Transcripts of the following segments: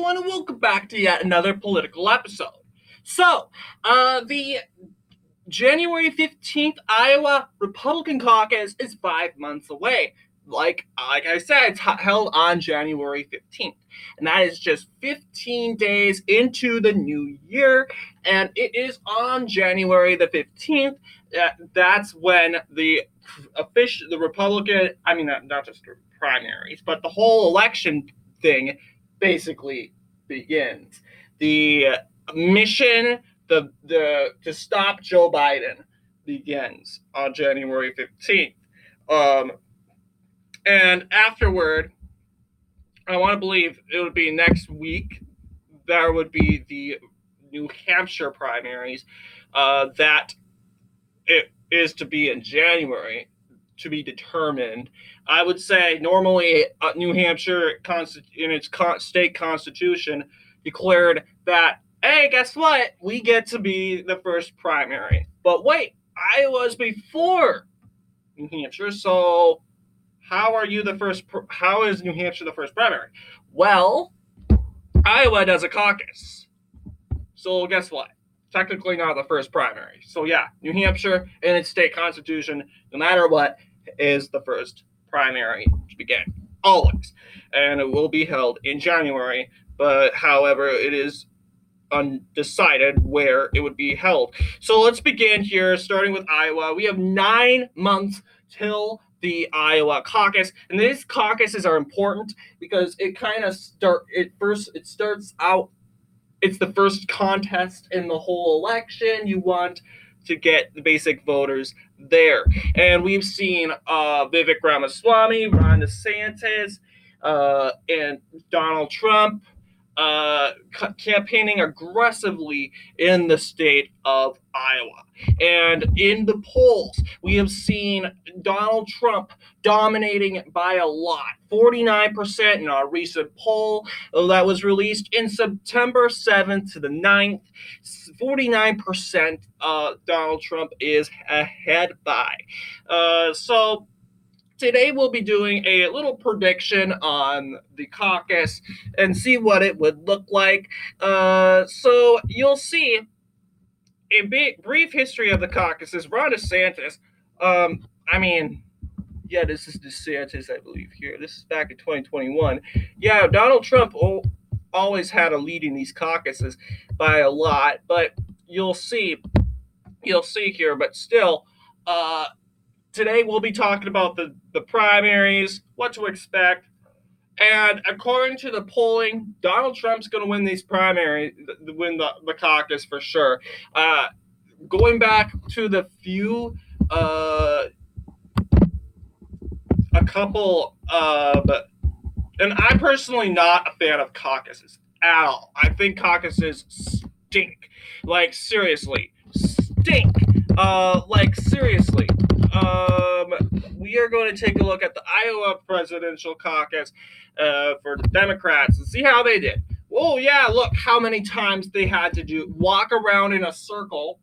everyone, and welcome back to yet another political episode. The January 15th Iowa Republican caucus is 5 months away. Like I said, it's held on January 15th. And that is just 15 days into the new year. And it is on January the 15th. That's when the Republican, I mean, not just the primaries, but the whole election thing basically begins. The mission to stop Joe Biden begins on January 15th. And afterward, I want to believe it would be next week, there would be the New Hampshire primaries that it is to be in January to be determined. I would say normally New Hampshire, in its state constitution, declared that, hey, guess what? We get to be the first primary. But wait, Iowa's before New Hampshire, so how are you the first? How is New Hampshire the first primary? Well, Iowa does a caucus, so guess what? Technically not the first primary. So yeah, New Hampshire in its state constitution, no matter what, is the first primary to begin. Always. And it will be held in January, but however, it is undecided where it would be held. So let's begin here, starting with Iowa. We have 9 months till the Iowa caucus, and these caucuses are important because it starts out. It's the first contest in the whole election. You want to get the basic voters there, and we've seen Vivek Ramaswamy, Ron DeSantis, and Donald Trump campaigning aggressively in the state of Iowa. And in the polls, we have seen Donald Trump dominating by a lot, 49% in our recent poll that was released in September 7th to the 9th. 49% Donald Trump is ahead by. So today we'll be doing a little prediction on the caucus and see what it would look like. So you'll see a brief history of the caucuses. Ron DeSantis, this is DeSantis, I believe, here. This is back in 2021. Yeah, Donald Trump always had a lead in these caucuses by a lot, but you'll see here, but still, today we'll be talking about the primaries, what to expect, and according to the polling, Donald Trump's going to win these primaries, win the caucus for sure. Going back to the few, a couple of, and I'm personally not a fan of caucuses at all. I think caucuses stink. Like, seriously, stink. Seriously. We are going to take a look at the Iowa presidential caucus for the Democrats and see how they did. Oh, yeah, look how many times they had to walk around in a circle,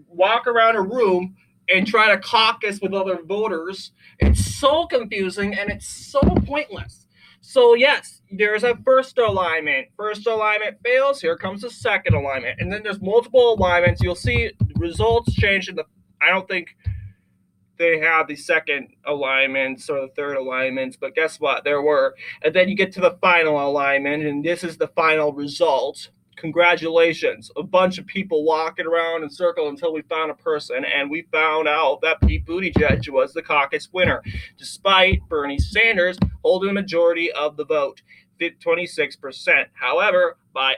walk around a room, and try to caucus with other voters. It's so confusing and it's so pointless. So yes, there's a first alignment. First alignment fails, here comes the second alignment. And then there's multiple alignments. You'll see results change I don't think they have the second alignments or the third alignments, but guess what? There were. And then you get to the final alignment, and this is the final result. Congratulations. A bunch of people walking around in circle until we found a person, and we found out that Pete Buttigieg was the caucus winner, despite Bernie Sanders holding a majority of the vote, 26%. However, by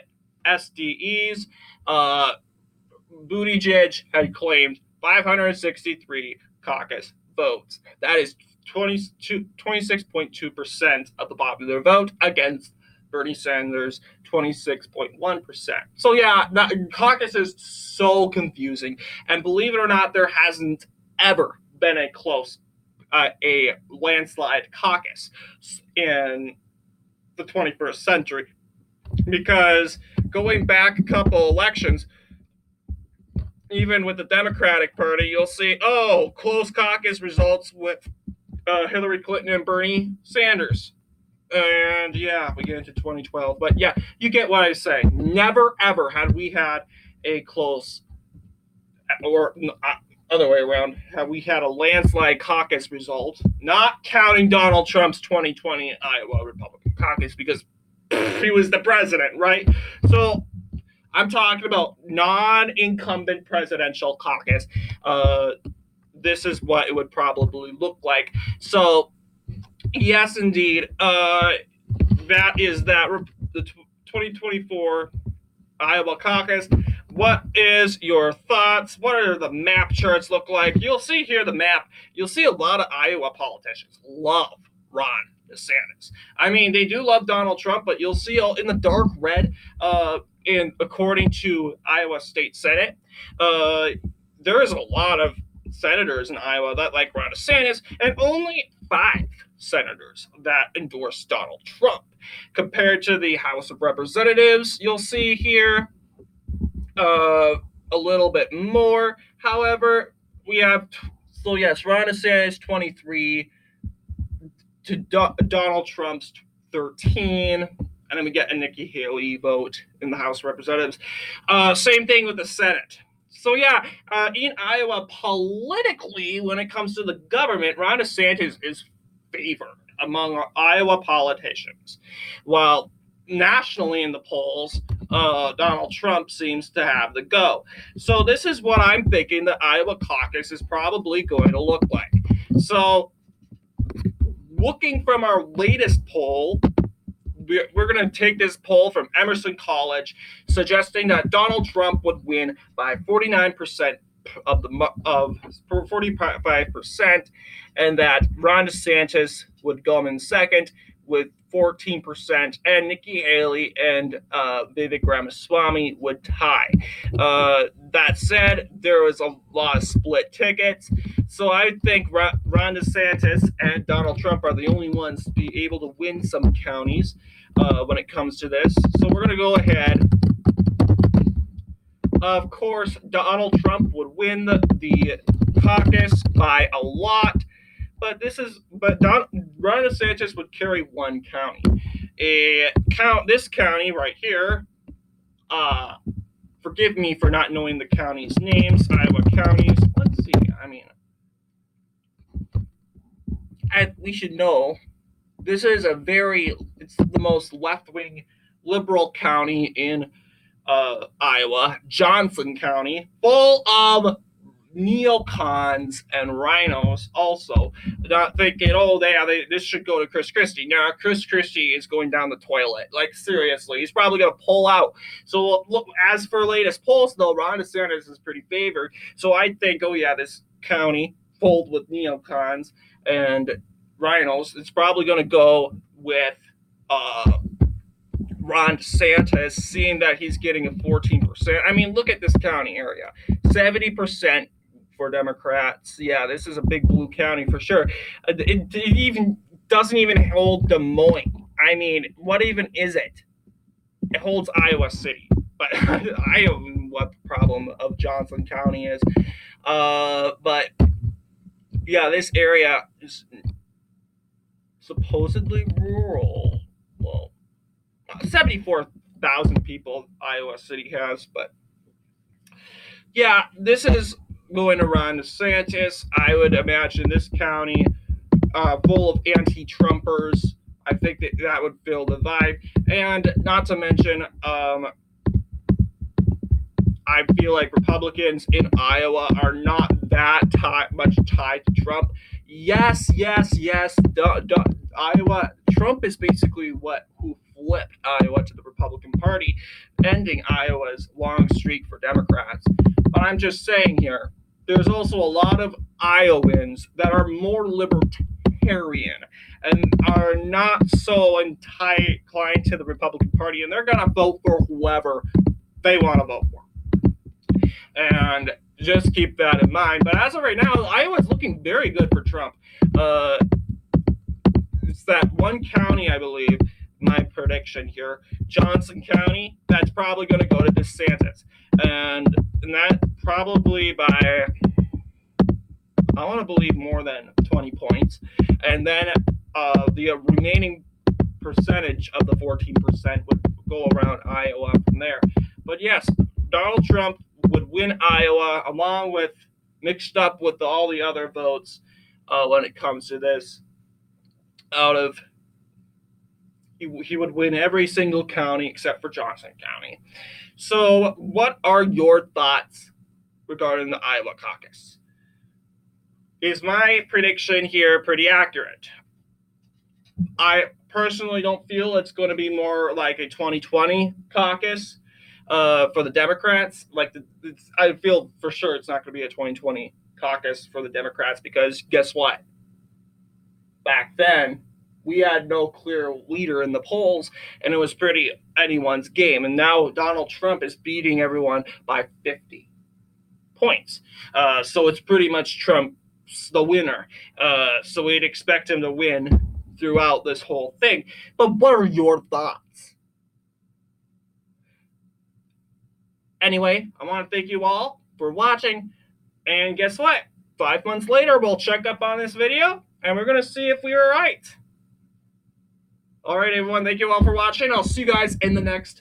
SDEs, Buttigieg had claimed 563 caucus votes. That is 26.2% of the popular vote against Bernie Sanders' 26.1%. So yeah, that caucus is so confusing. And believe it or not, there hasn't ever been a landslide caucus in the 21st century. Because going back a couple elections, even with the Democratic Party, you'll see, close caucus results with Hillary Clinton and Bernie Sanders. And yeah, we get into 2012. But yeah, you get what I say. Never ever had we had a close, or other way around, have we had a landslide caucus result, not counting Donald Trump's 2020 Iowa Republican caucus because he was the president, right? So I'm talking about non-incumbent presidential caucus. Uh, this is what it would probably look like. So yes, indeed, that is that the 2024 Iowa caucus. What is your thoughts? What are the map charts look like? You'll see here the map. You'll see a lot of Iowa politicians love Ron DeSantis. I mean, they do love Donald Trump, but you'll see in the dark red, in according to Iowa State Senate, uh, there is a lot of senators in Iowa that like Ron DeSantis, and only 5 senators that endorse Donald Trump. Compared to the House of Representatives, you'll see here uh, a little bit more. However, we have, so yes, Ron DeSantis 23 to Donald Trump's 13. And then we get a Nikki Haley vote in the House of Representatives. Same thing with the Senate. So yeah, in Iowa, politically, when it comes to the government, Ron DeSantis is favored among Iowa politicians, while nationally in the polls, Donald Trump seems to have the go. So this is what I'm thinking the Iowa caucus is probably going to look like. So looking from our latest poll, we're going to take this poll from Emerson College, suggesting that Donald Trump would win by 49% of 45%, and that Ron DeSantis would come in second with 14%, and Nikki Haley and Vivek Ramaswamy would tie. That said, there was a lot of split tickets. So I think Ron DeSantis and Donald Trump are the only ones to be able to win some counties when it comes to this. So we're going to go ahead. Of course, Donald Trump would win the caucus by a lot, but Ron DeSantis would carry one county. This county right here. Forgive me for not knowing the counties' names. Iowa counties. Let's see. I mean, we should know this is it's the most left wing liberal county in Iowa, Johnson County, full of neocons and rhinos also, not thinking, oh, this should go to Chris Christie. Now, Chris Christie is going down the toilet. Like, seriously, he's probably going to pull out. So, look, as for latest polls, though, Ron DeSantis is pretty favored. So I think, oh, yeah, this county full with neocons and rhinos, it's probably going to go with Ron DeSantis, seeing that he's getting a 14%. I mean, look at this county area, 70% for Democrats. Yeah, this is a big blue county for sure. It even doesn't even hold Des Moines. I mean, what even is it? It holds Iowa City, but I don't know what the problem of Johnson County is. But yeah, this area is supposedly rural. Well, 74,000 people Iowa City has, but yeah, this is going to Ron DeSantis. I would imagine this county full of anti-Trumpers. I think that would fill the vibe, and not to mention, I feel like Republicans in Iowa are not that much tied to Trump. Yes, yes, yes. Iowa, Trump is basically who flipped Iowa to the Republican Party, ending Iowa's long streak for Democrats. But I'm just saying here, there's also a lot of Iowans that are more libertarian and are not so inclined to the Republican Party, and they're going to vote for whoever they want to vote for. And just keep that in mind. But as of right now, Iowa's looking very good for Trump. It's that one county, I believe, my prediction here, Johnson County, that's probably going to go to DeSantis. And that probably by, I want to believe, more than 20 points. And then the remaining percentage of the 14% would go around Iowa from there. But yes, Donald Trump would win Iowa along with mixed up with all the other votes when it comes to this. Out of he would win every single county except for Johnson County. So, what are your thoughts regarding the Iowa caucus? Is my prediction here pretty accurate? I personally don't feel it's going to be more like a 2020 caucus for the Democrats. I feel for sure it's not going to be a 2020 caucus for the Democrats because guess what? Back then, we had no clear leader in the polls, and it was pretty anyone's game. And now Donald Trump is beating everyone by 50 points. So it's pretty much Trump the winner. So we'd expect him to win throughout this whole thing. But what are your thoughts? Anyway, I want to thank you all for watching. And guess what? 5 months later, we'll check up on this video and we're going to see if we were right. All right, everyone. Thank you all for watching. I'll see you guys in the next